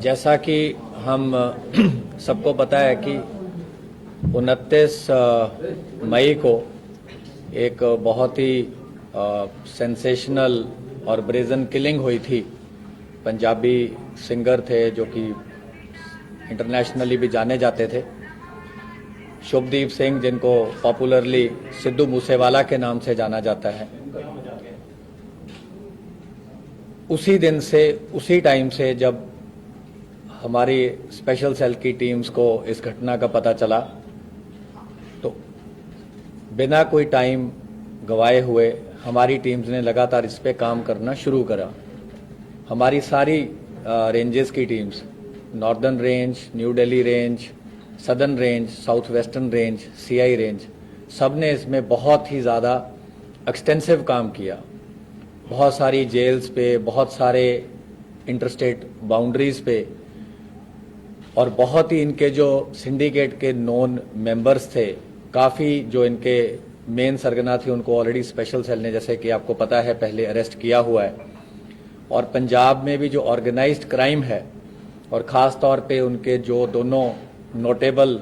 जैसा कि हम सबको पता है कि 29 मई को एक बहुत ही सेंसेशनल और ब्रेजन किलिंग हुई थी। पंजाबी सिंगर थे जो कि इंटरनेशनली भी जाने जाते थे, शुभदीप सिंह, जिनको पॉपुलरली सिद्धू मूसेवाला के नाम से जाना जाता है। उसी दिन से, उसी टाइम से जब हमारी स्पेशल सेल की टीम्स को इस घटना का पता चला, तो बिना कोई टाइम गवाए हुए हमारी टीम्स ने लगातार इस पे काम करना शुरू करा। हमारी सारी रेंजेस की teams, northern range, new Delhi range, southern range, south western range, CI range, सब ने इसमें बहुत ही ज़्यादा एक्सटेंसिव काम किया। बहुत सारी जेल्स पे, बहुत सारे इंटरस्टेट बाउंड्रीज पे, और बहुत ही इनके जो सिंडिकेट के नॉन मेंबर्स थे, काफ़ी जो इनके मेन सरगना थे, उनको ऑलरेडी स्पेशल सेल ने, जैसे कि आपको पता है, पहले अरेस्ट किया हुआ है। और पंजाब में भी जो ऑर्गेनाइज्ड क्राइम है, और ख़ास तौर पे उनके जो दोनों नोटेबल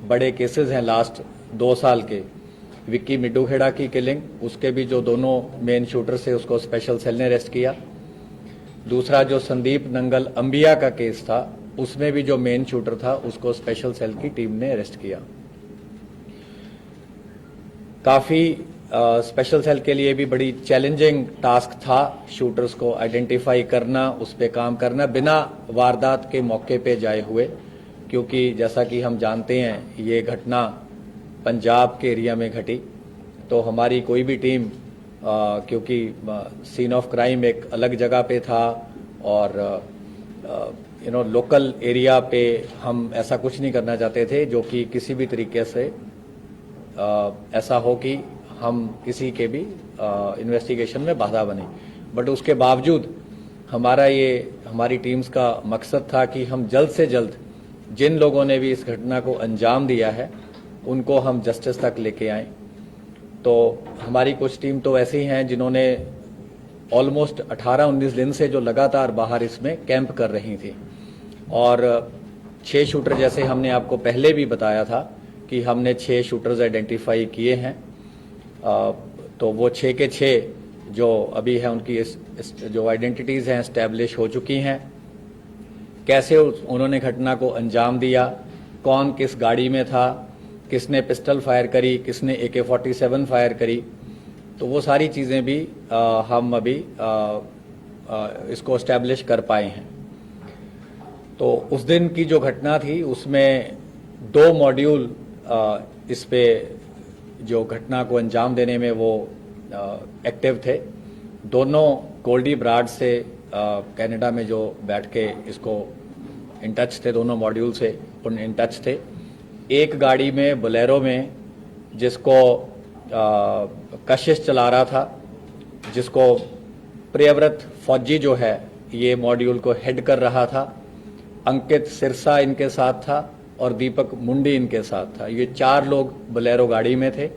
बड़े केसेस हैं लास्ट 2 साल के, विक्की मिड्डूखेड़ा की किलिंग, उसके भी जो दोनों मेन शूटर थे उसको स्पेशल सेल ने अरेस्ट किया। दूसरा जो संदीप नंगल अंबिया का केस था, उसमें भी जो मेन शूटर था उसको स्पेशल सेल की टीम ने अरेस्ट किया। काफ़ी स्पेशल सेल के लिए भी बड़ी चैलेंजिंग टास्क था शूटर्स को आइडेंटिफाई करना, उस पर काम करना बिना वारदात के मौके पे जाए हुए, क्योंकि जैसा कि हम जानते हैं ये घटना पंजाब के एरिया में घटी। तो हमारी कोई भी टीम, क्योंकि सीन ऑफ क्राइम एक अलग जगह पे था और लोकल एरिया पे हम ऐसा कुछ नहीं करना चाहते थे जो कि किसी भी तरीके से ऐसा हो कि हम किसी के भी इन्वेस्टिगेशन में बाधा बने। बट उसके बावजूद हमारी टीम्स का मकसद था कि हम जल्द से जल्द जिन लोगों ने भी इस घटना को अंजाम दिया है उनको हम जस्टिस तक लेके आएं। तो हमारी कुछ टीम तो ऐसी हैं जिन्होंने ऑलमोस्ट 18-19 दिन से जो लगातार बाहर इसमें कैंप कर रही थी, और 6 शूटर, जैसे हमने आपको पहले भी बताया था कि हमने 6 शूटर्स आइडेंटिफाई किए हैं। तो वो 6 के 6 जो अभी है उनकी जो आइडेंटिटीज़ हैं एस्टैब्लिश हो चुकी हैं। कैसे उन्होंने घटना को अंजाम दिया, कौन किस गाड़ी में था, किसने पिस्टल फायर करी, किसने AK-47 फायर करी, तो वो सारी चीज़ें भी हम अभी इसको एस्टैब्लिश कर पाए हैं। तो उस दिन की जो घटना थी उसमें 2 मॉड्यूल इस पे जो घटना को अंजाम देने में वो एक्टिव थे। दोनों गोल्डी ब्राड से कनाडा में जो बैठ के इसको इन टच थे, दोनों मॉड्यूल से इन टच थे। एक गाड़ी में, बोलेरो में, जिसको कशिश चला रहा था, जिसको प्रियव्रत फौजी जो है ये मॉड्यूल को हेड कर रहा था, अंकित सिरसा इनके साथ था और दीपक मुंडी इनके साथ था। ये 4 लोग बोलेरो गाड़ी में थे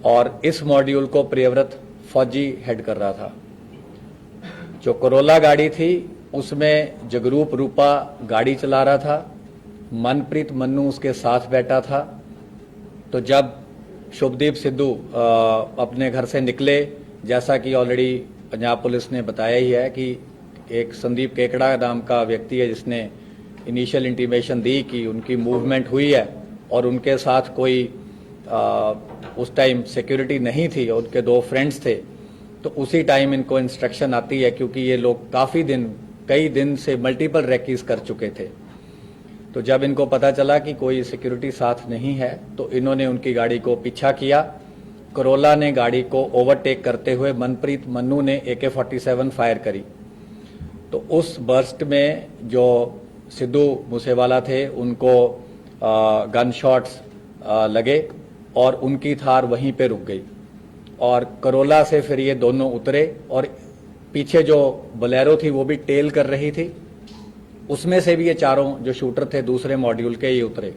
और इस मॉड्यूल को प्रियव्रत फौजी हेड कर रहा था। जो करोला गाड़ी थी उसमें जगरूप रूपा गाड़ी चला रहा था, मनप्रीत मन्नू उसके साथ बैठा था। तो जब शुभदीप सिद्धू अपने घर से निकले, जैसा कि ऑलरेडी पंजाब पुलिस ने बताया ही है कि एक संदीप केकड़ा नाम का व्यक्ति है जिसने इनिशियल इंटीमेशन दी कि उनकी मूवमेंट हुई है और उनके साथ कोई उस टाइम सिक्योरिटी नहीं थी और उनके 2 फ्रेंड्स थे। तो उसी टाइम इनको इंस्ट्रक्शन आती है, क्योंकि ये लोग कई दिन से मल्टीपल रेकीज कर चुके थे। तो जब इनको पता चला कि कोई सिक्योरिटी साथ नहीं है तो इन्होंने उनकी गाड़ी को पीछा किया। करोला ने गाड़ी को ओवरटेक करते हुए मनप्रीत मन्नू ने AK-47 फायर करी। तो उस बर्स्ट में जो सिद्धू मूसेवाला थे उनको गन शॉट्स लगे और उनकी थार वहीं पे रुक गई। और करोला से फिर ये दोनों उतरे और पीछे जो बोलेरो थी वो भी टेल कर रही थी, उसमें से भी ये 4 जो शूटर थे दूसरे मॉड्यूल के, ये उतरे।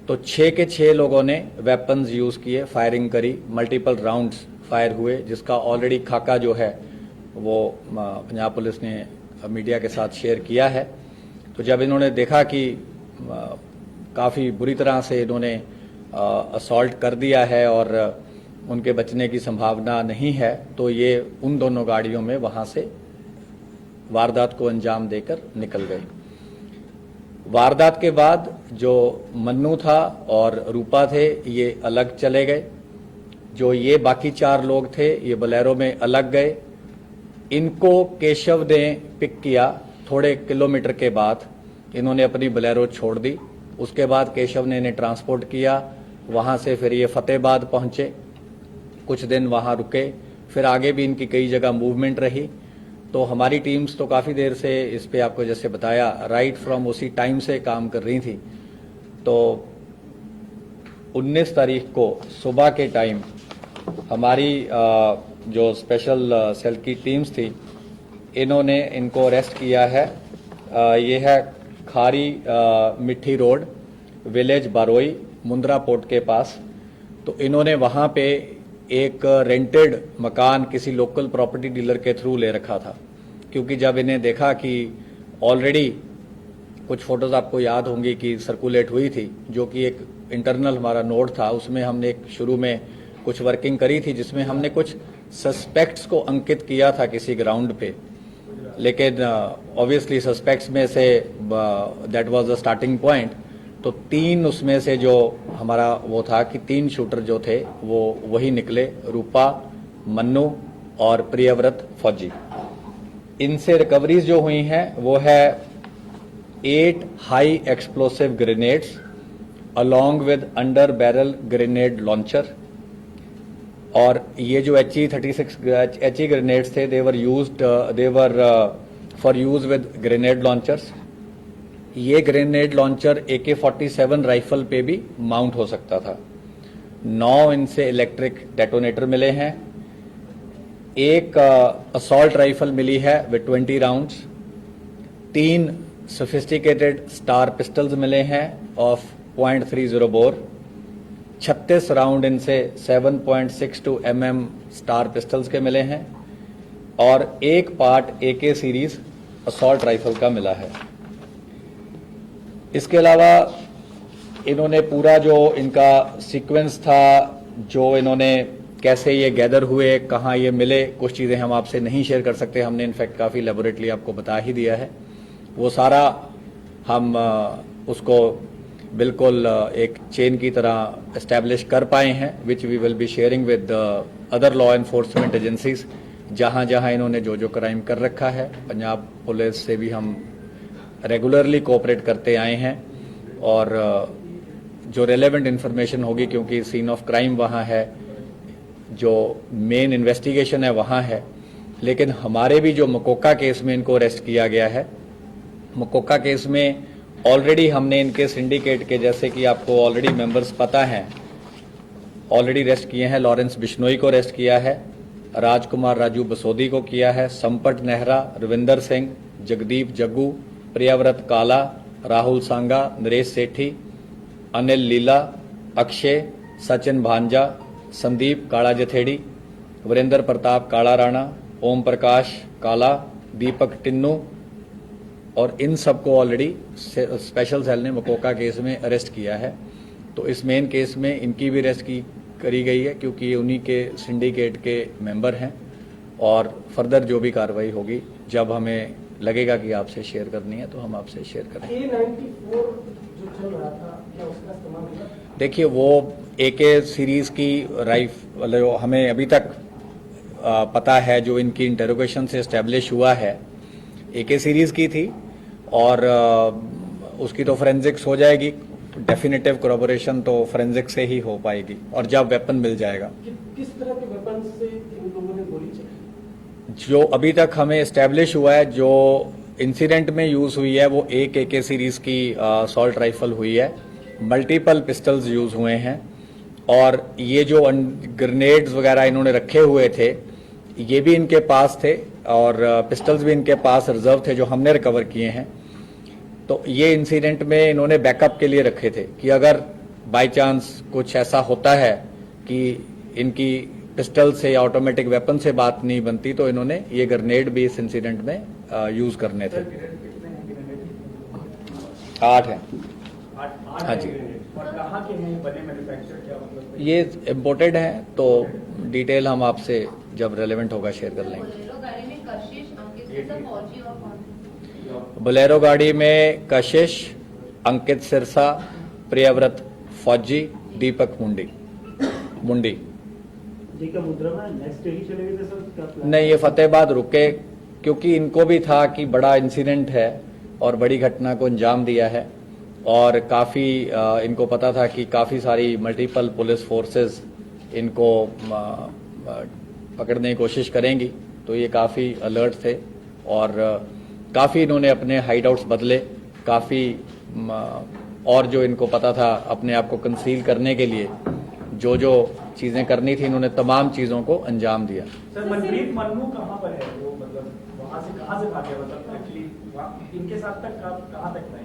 तो 6 के 6 लोगों ने वेपन्स यूज़ किए, फायरिंग करी, मल्टीपल राउंड्स फायर हुए, जिसका ऑलरेडी खाका जो है वो पंजाब पुलिस ने मीडिया के साथ शेयर किया है। तो जब इन्होंने देखा कि काफ़ी बुरी तरह से इन्होंने असॉल्ट कर दिया है और उनके बचने की संभावना नहीं है, तो ये उन दोनों गाड़ियों में वहाँ से वारदात को अंजाम देकर निकल गए। वारदात के बाद जो मन्नू था और रूपा थे ये अलग चले गए। जो ये बाकी 4 लोग थे ये बोलेरो में अलग गए। इनको केशव ने पिक किया। थोड़े किलोमीटर के बाद इन्होंने अपनी बोलेरो छोड़ दी। उसके बाद केशव ने इन्हें ट्रांसपोर्ट किया। वहाँ से फिर ये फतेहाबाद पहुँचे, कुछ दिन वहाँ रुके, फिर आगे भी इनकी कई जगह मूवमेंट रही। तो हमारी टीम्स तो काफ़ी देर से इस पे आपको जैसे बताया राइट फ्रॉम उसी टाइम से काम कर रही थी। तो 19 तारीख को सुबह के टाइम हमारी जो स्पेशल सेल की टीम्स थी इन्होंने इनको अरेस्ट किया है। ये है खारी मिट्टी रोड, विलेज बारोई, मुंद्रा पोर्ट के पास। तो इन्होंने वहाँ पे एक रेंटेड मकान किसी लोकल प्रॉपर्टी डीलर के थ्रू ले रखा था, क्योंकि जब इन्हें देखा कि ऑलरेडी कुछ फोटोज आपको याद होंगी कि सर्कुलेट हुई थी, जो कि एक इंटरनल हमारा नोट था, उसमें हमने एक शुरू में कुछ वर्किंग करी थी जिसमें हमने कुछ सस्पेक्ट्स को अंकित किया था किसी ग्राउंड पे। लेकिन ऑब्वियसली सस्पेक्ट्स में say that was the starting point. तो 3 उसमें से जो हमारा वो था कि 3 शूटर जो थे वो वही निकले, रूपा, मन्नू और प्रियव्रत फौजी। इनसे रिकवरीज जो हुई हैं वो है 8 high explosive grenades along with under barrel grenade launcher. और ये जो HE ग्रेनेड्स थे they were for use with grenade launchers. ये ग्रेनेड लॉन्चर AK-47 राइफल पे भी माउंट हो सकता था। 9 इनसे इलेक्ट्रिक डेटोनेटर मिले हैं। एक असॉल्ट राइफल मिली है with 20 rounds. 3 sophisticated star pistols मिले हैं ऑफ .30 बोर। 36 राउंड इनसे 7.62 mm स्टार पिस्टल्स के मिले हैं और एक part AK series assault rifle का मिला है। इसके अलावा इन्होंने पूरा जो इनका सीक्वेंस था, जो इन्होंने कैसे ये गैदर हुए, कहाँ ये मिले, कुछ चीज़ें हम आपसे नहीं शेयर कर सकते। हमने इनफैक्ट काफ़ी लेबोरेटली आपको बता ही दिया है। वो सारा हम उसको बिल्कुल एक चेन की तरह एस्टैब्लिश कर पाए हैं, which we will be sharing with other law enforcement agencies जहाँ जहाँ इन्होंने जो क्राइम कर रखा है। पंजाब पुलिस से भी हम रेगुलरली कोऑपरेट करते आए हैं और जो रेलेवेंट इन्फॉर्मेशन होगी, क्योंकि सीन ऑफ क्राइम वहाँ है, जो मेन इन्वेस्टिगेशन है वहाँ है। लेकिन हमारे भी जो मकोका केस में इनको अरेस्ट किया गया है, मकोका केस में ऑलरेडी हमने इनके सिंडिकेट के, जैसे कि आपको ऑलरेडी मेंबर्स पता हैं, ऑलरेडी अरेस्ट किए हैं। लॉरेंस बिश्नोई को अरेस्ट किया है, राजकुमार राजू बसोदी को किया है, संपट नेहरा, रविंदर सिंह, जगदीप जग्गू, प्रियव्रत काला, राहुल सांगा, नरेश सेठी, अनिल लीला, अक्षय, सचिन भांजा, संदीप काला जथेड़ी, वीरेंद्र प्रताप काला राणा, ओम प्रकाश काला, दीपक टिन्नू, और इन सबको ऑलरेडी स्पेशल सेल ने मकोका केस में अरेस्ट किया है। तो इस मेन केस में इनकी भी अरेस्ट करी गई है, क्योंकि ये उन्हीं के सिंडिकेट के मेंबर हैं। और फर्दर जो भी कार्रवाई होगी, जब हमें लगेगा कि आपसे शेयर करनी है तो हम आपसे शेयर करेंगे। A94 जो चल रहा था, क्या उसका इस्तेमाल हुआ? देखिए, वो AK सीरीज की राइफल जो हमें अभी तक पता है, जो इनकी इंटेरोगेशन से एस्टेब्लिश हुआ है, AK सीरीज की थी। और उसकी तो फोरेंसिक्स हो जाएगी, डेफिनेटिव कोरोबोरेशन तो फोरेंसिक से ही हो पाएगी, और जब वेपन मिल जाएगा। किस तरह के वेपन से इन लोगों ने गोली चलाई? जो अभी तक हमें एस्टेब्लिश हुआ है, जो इंसिडेंट में यूज हुई है, वो एक AK सीरीज की असॉल्ट राइफल हुई है। मल्टीपल पिस्टल्स यूज हुए हैं, और ये जो ग्रेनेड्स वगैरह इन्होंने रखे हुए थे, ये भी इनके पास थे, और पिस्टल्स भी इनके पास रिजर्व थे, जो हमने रिकवर किए हैं। तो ये इंसिडेंट में इन्होंने बैकअप के लिए रखे थे कि अगर बाय चांस कुछ ऐसा होता है कि इनकी पिस्टल से या ऑटोमेटिक वेपन से बात नहीं बनती, तो इन्होंने ये ग्रेनेड भी इस इंसिडेंट में यूज करने थे। 8 हैं। हाँ जी। और कहाँ के हैं बने मैन्युफैक्चर, क्या मतलब? ये इम्पोर्टेड हैं, तो डिटेल हम आपसे जब रेलेवेंट होगा शेयर कर लेंगे। बोलेरो गाड़ी में कशिश, अंकित सिरसा, फौजी और कौन? बोलेरो गाड़ी में कशिश, अंकित सिरसा, प्रियव्रत फौजी, दीपक मुंडी। जी का मुद्रा में नेक्स्ट डे ही चले गए थे सर, क्या प्लान? नहीं, ये फतेहाबाद रुके, क्योंकि इनको भी था कि बड़ा इंसिडेंट है और बड़ी घटना को अंजाम दिया है, और काफ़ी इनको पता था कि काफ़ी सारी मल्टीपल पुलिस फोर्सेस इनको पकड़ने की कोशिश करेंगी, तो ये काफ़ी अलर्ट थे और काफ़ी इन्होंने अपने हाइड आउट्स बदले, काफ़ी और जो इनको पता था अपने आप को कंसील करने के लिए जो जो चीज़ें करनी थी, इन्होंने तमाम चीज़ों को अंजाम दिया। सर मनप्रीत मन्नू कहाँ पर है वो, मतलब वहाँ से कहाँ से भागे, मतलब एक्चुअली इनके साथ तक कहाँ तक था,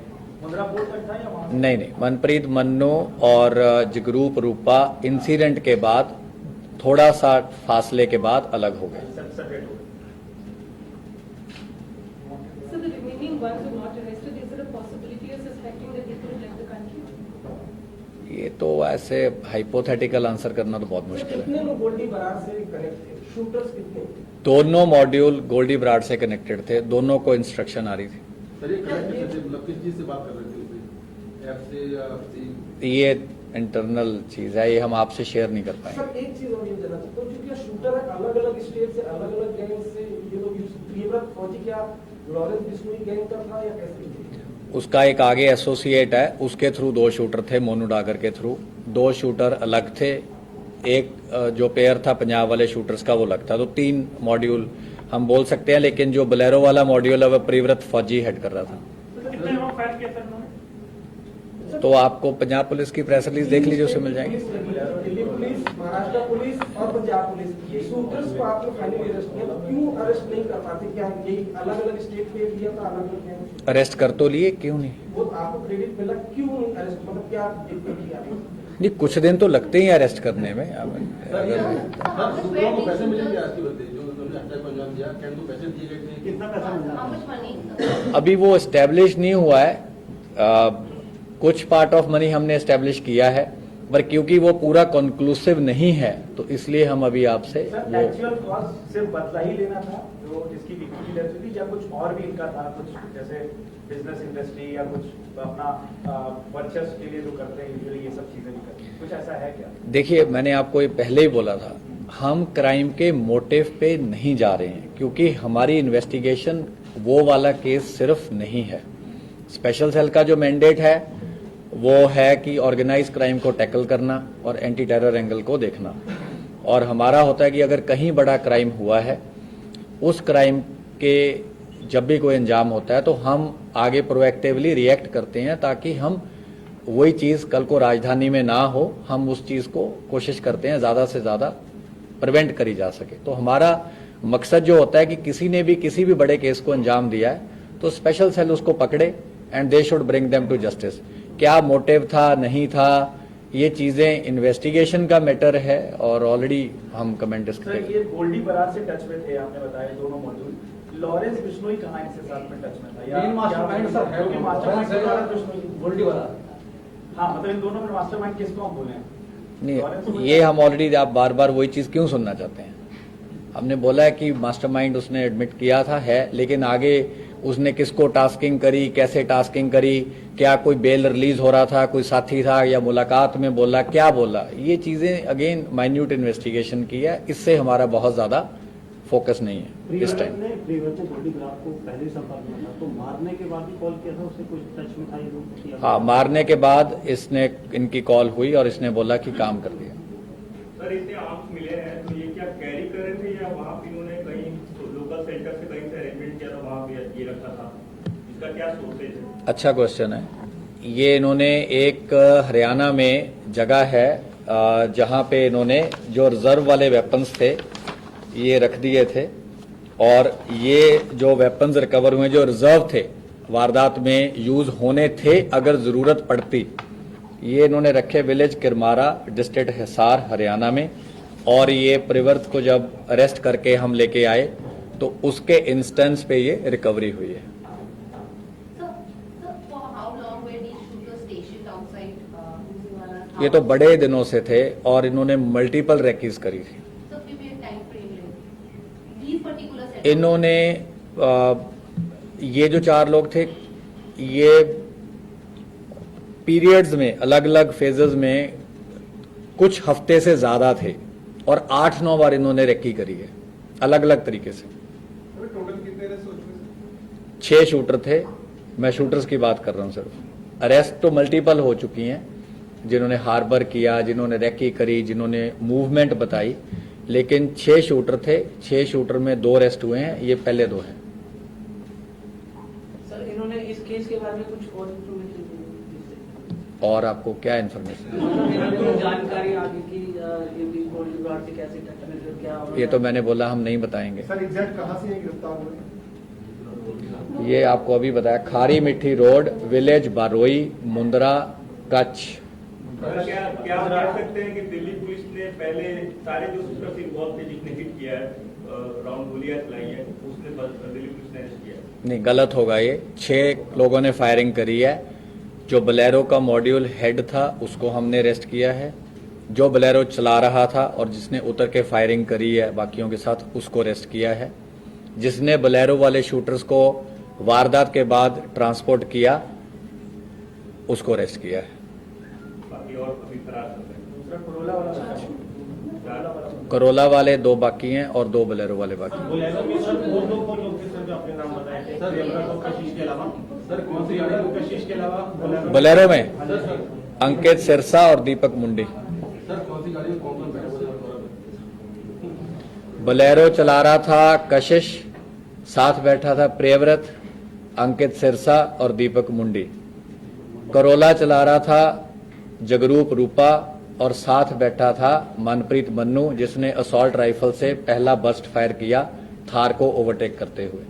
मुद्रा पोर्ट तक था या वहाँ से? नहीं, मनप्रीत मन्नू और जगरूप रूपा इंसिडेंट के बाद थोड़ा सा फासले के बाद अलग हो गए। सेपरेट हो गए। So the remaining ones who not arrested, is there a possibility of suspecting that they could have left the country? ये तो ऐसे हाइपोथेटिकल आंसर करना तो बहुत मुश्किल है। कितने लोग गोल्डी बरार से कनेक्ट थे, शूटर्स कितने? दोनों मॉड्यूल गोल्डी ब्राड से कनेक्टेड थे, दोनों को इंस्ट्रक्शन आ रही थी। सर ये मतलब किस चीज से बात कर रहे थे उसे, ऐप से या ये इंटरनल चीज है, ये हम आपसे शेयर नहीं कर पाएंगे। सर एक चीज और ये जानना चाहता हूँ, क्योंकि शूटर अलग अलग स्टेट से अलग अलग गैंग से ये लोग प्रियव्रत फौजी क्या लॉरेंस बिश्नोई गैंग का था या कैसे? उसका एक आगे एसोसिएट है, उसके थ्रू 2 शूटर थे, मोनू डागर के थ्रू 2 शूटर अलग थे, एक जो पेयर था पंजाब वाले शूटर्स का वो अलग था, तो 3 मॉड्यूल हम बोल सकते हैं, लेकिन जो बोलेरो वाला मॉड्यूल है वह प्रियव्रत फौजी हेड कर रहा था। कितने लोग फायर किया सर? तो आपको पंजाब पुलिस की प्रेस रिलीज देख लीजिए, उससे मिल जाएंगे। दिल्ली पुलिस, महाराष्ट्र पुलिस और पंजाब पुलिस, शूटर्स को आप लोग फाइनली अरेस्ट किया, तो क्यों अरेस्ट नहीं कर पाते? क्या ये अलग अलग स्टेट पे लिया था, अलग अलग? अरेस्ट कर तो लिए, क्यों नहीं? वो आपको क्रेडिट मिला, क्यों नहीं अरेस्ट, मतलब क्या दिक्कत की आ रही? नहीं, कुछ दिन तो लगते ही अरेस्ट करने में। दूसरों को पैसे मिलेंगे आज की बता, जो उन्होंने हत्या को अंजाम दिया, क्या उनको पैसे दिए गए थे? कितना पैसा मिला? How much money? अभी वो एस्टेब्लिश नहीं हुआ है, कुछ पार्ट ऑफ मनी हमने एस्टेब्लिश किया है, पर क्योंकि वो पूरा कंक्लूसिव नहीं है, तो इसलिए हम अभी आपसे वो एक्चुअल कॉस्ट सिर्फ बदला ही लेना था जो जिसकी विक्टिम की डेथ हुई थी, या कुछ और भी इनका था, कुछ जैसे बिजनेस इंडस्ट्री या कुछ अपना वर्चस्व के लिए जो करते हैं यूजुअली, ये सब चीजें नहीं करते, कुछ ऐसा है क्या? देखिए, मैंने आपको ये पहले ही बोला था, हम क्राइम के मोटिव पे नहीं जा रहे हैं, क्योंकि हमारी इन्वेस्टिगेशन वो वाला केस सिर्फ नहीं है। स्पेशल सेल का जो मैंडेट है वो है कि ऑर्गेनाइज क्राइम को टैकल करना और एंटी टेरर एंगल को देखना, और हमारा होता है कि अगर कहीं बड़ा क्राइम हुआ है, उस क्राइम के जब भी कोई अंजाम होता है तो हम आगे प्रोएक्टिवली रिएक्ट करते हैं, ताकि हम वही चीज़ कल को राजधानी में ना हो, हम उस चीज़ को कोशिश करते हैं ज़्यादा से ज़्यादा प्रिवेंट करी जा सके। तो हमारा मकसद जो होता है कि किसी ने भी किसी भी बड़े केस को अंजाम दिया है तो स्पेशल सेल उसको पकड़े and they should bring them to justice. क्या मोटिव था, नहीं था, ये चीजें इन्वेस्टिगेशन का मैटर है और ऑलरेडी हम कमेंट सर ये गोल्डी बरार से टच में थे, आपने बताया दोनों मॉड्यूल, लॉरेंस बिश्नोई कहाँ इनसे साथ में टच में था? या मास्टरमाइंड सर है, क्योंकि मास्टरमाइंड लॉरेंस बिश्नोई, गोल्डी बरार। हाँ, मतलब इन दोनों में मास्टरमाइंड किसको हम बोले? नहीं, ये हम ऑलरेडी, आप बार बार वही चीज क्यों सुनना चाहते हैं? हमने बोला है कि मास्टरमाइंड उसने एडमिट किया था, है, लेकिन आगे उसने किसको टास्किंग करी, कैसे टास्किंग करी, क्या कोई बेल रिलीज हो रहा था, कोई साथी था या मुलाकात में बोला, क्या बोला, ये चीजें अगेन माइन्यूट इन्वेस्टिगेशन की है, इससे हमारा बहुत ज्यादा फोकस नहीं है इस टाइम। प्रियव्रत ने गोल्डी बरार को पहले संपर्क में था, तो मारने के बाद ही कॉल किया था, उससे कुछ टच में था ये लोग? हाँ, मारने के बाद इसने इनकी कॉल हुई और इसने बोला कि काम कर दिया। सर इतने आर्म्स मिले हैं, तो ये क्या कैरी कर रहे थे या वहाँ पे इन्होंने कहीं लोकल सेंटर से कहीं से अरेंजमेंट किया था, वहाँ पे ये रखा था, इसका क्या सोर्सेज है? अच्छा क्वेश्चन है। ये इन्होंने एक हरियाणा में जगह है जहाँ पे इन्होंने जो रिजर्व वाले वेपन्स थे ये रख दिए थे, और ये जो वेपन्स रिकवर हुए जो रिजर्व थे, वारदात में यूज होने थे अगर जरूरत पड़ती, ये इन्होंने रखे विलेज किरमारा, डिस्ट्रिक्ट हिसार, हरियाणा में। और ये प्रवर्त को जब अरेस्ट करके हम लेके आए तो उसके इंस्टेंस पे ये रिकवरी हुई है। Sir, for how long were these shooters stationed outside Musiwala's house? ये तो बड़े दिनों से थे और इन्होंने मल्टीपल रेकीज करी थी। So, give me a time frame like these particular setups. इन्होंने ये जो 4 लोग थे ये पीरियड्स में अलग अलग फेजेस में कुछ हफ्ते से ज्यादा थे और 8-9 बार इन्होंने रेकी करी है अलग अलग तरीके से। टोटल कितने रेस्ट हो चुके 6 शूटर थे, मैं शूटर्स की बात कर रहा हूं सिर्फ। अरेस्ट तो मल्टीपल हो चुकी हैं, जिन्होंने हार्बर किया, जिन्होंने रेकी करी, जिन्होंने मूवमेंट बताई, लेकिन 6 शूटर थे। 6 शूटर में 2 अरेस्ट हुए हैं, ये पहले 2 हैं। सर इन्होंने इस केस के बारे में कुछ और इन्फॉर्मेशन और आपको क्या इन्फॉर्मेशन? मतलब जानकारी आगे की ये गोल्ड गार्ड से कैसे टच में थे, क्या ये तो मैंने बोला हम नहीं बताएंगे। सर एग्जैक्ट कहाँ से ये गिरफ्तार हुए? ये आपको अभी बताया, खारी मिट्टी रोड, विलेज बारोई, मुंद्रा, कच्छ। क्या क्या आप कह सकते हैं कि दिल्ली पुलिस ने पहले सारे जो शूटर्स इन्वॉल्व थे जिसने हिट किया है राउंड गोलियां चलाई है उसने दिल्ली पुलिस ने अरेस्ट किया है? नहीं, गलत होगा ये। 6 लोगों ने फायरिंग करी है। जो बोलेरो का मॉड्यूल हेड था उसको हमने अरेस्ट किया है, जो बोलेरो चला रहा था और जिसने उतर के फायरिंग करी है बाकियों के साथ उसको अरेस्ट किया है, जिसने बोलेरो वाले शूटर्स को वारदात के बाद ट्रांसपोर्ट किया उसको अरेस्ट किया है। बाकी और अभी फरार कर रहे हैं। दूसरा करोला वाला करोला वाले 2 बाकी हैं और 2 बोलेरो वाले बाकी हैं। बोलेरो में सर और दो लोग थे सर जो आपने नाम बताए थे, सर, देवरा को कशिश के अलावा। सर कौन सी गाड़ी? कशिश के अलावा बोलेरो में सर अंकित सिरसा और दीपक मुंडी। सर कौन सी गाड़ी में कौन बैठा हुआ था? बोलेरो चला रहा था कशिश, साथ बैठा था प्रियव्रत, अंकित सिरसा और दीपक मुंडी। करोला चला रहा था जगरूप रूपा और साथ बैठा था मनप्रीत मन्नू, जिसने असॉल्ट राइफल से पहला बर्स्ट फायर किया थार को ओवरटेक करते हुए।